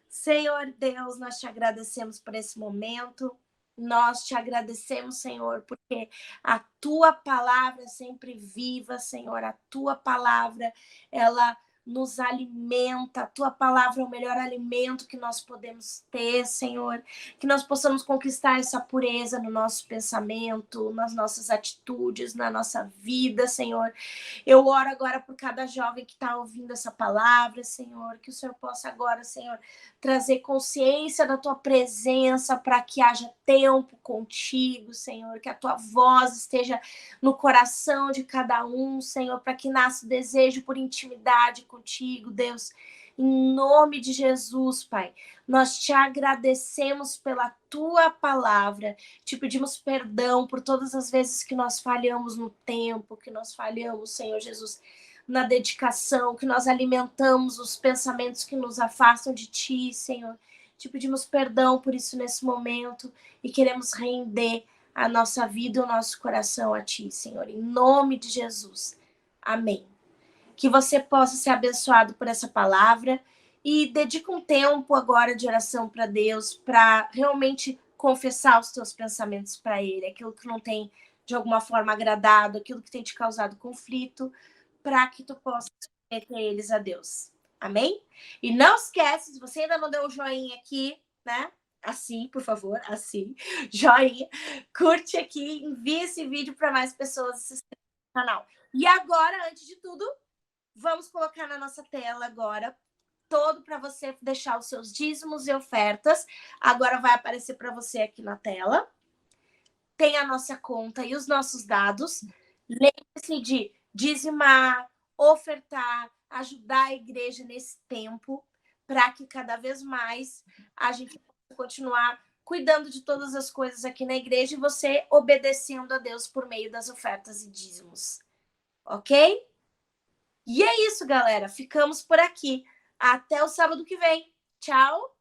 Senhor Deus, nós te agradecemos por esse momento. Nós te agradecemos, Senhor, porque a tua palavra é sempre viva, Senhor. A tua palavra, ela nos alimenta. A tua palavra é o melhor alimento que nós podemos ter, Senhor. Que nós possamos conquistar essa pureza no nosso pensamento, nas nossas atitudes, na nossa vida, Senhor. Eu oro agora por cada jovem que está ouvindo essa palavra, Senhor. Que o Senhor possa agora, Senhor, trazer consciência da tua presença para que haja tempo contigo, Senhor, que a tua voz esteja no coração de cada um, Senhor, para que nasça o desejo por intimidade contigo, Deus. Em nome de Jesus, Pai, nós te agradecemos pela tua palavra, te pedimos perdão por todas as vezes que nós falhamos no tempo, que nós falhamos, Senhor Jesus, na dedicação, que nós alimentamos os pensamentos que nos afastam de ti, Senhor. Te pedimos perdão por isso nesse momento e queremos render a nossa vida e o nosso coração a ti, Senhor, em nome de Jesus. Amém. Que você possa ser abençoado por essa palavra e dedica um tempo agora de oração para Deus, para realmente confessar os teus pensamentos para Ele, aquilo que não tem de alguma forma agradado, aquilo que tem te causado conflito, para que tu possa submeter eles a Deus. Amém? E não esquece, se você ainda não deu o joinha aqui, né? Assim, por favor, assim, joinha, curte aqui, envie esse vídeo para mais pessoas assistirem no canal. E agora, antes de tudo, vamos colocar na nossa tela agora todo para você deixar os seus dízimos e ofertas. Agora vai aparecer para você aqui na tela. Tem a nossa conta e os nossos dados. Lembre-se de dizimar, ofertar, ajudar a igreja nesse tempo, para que cada vez mais a gente possa continuar cuidando de todas as coisas aqui na igreja e você obedecendo a Deus por meio das ofertas e dízimos. Ok? E é isso, galera. Ficamos por aqui. Até o sábado que vem. Tchau!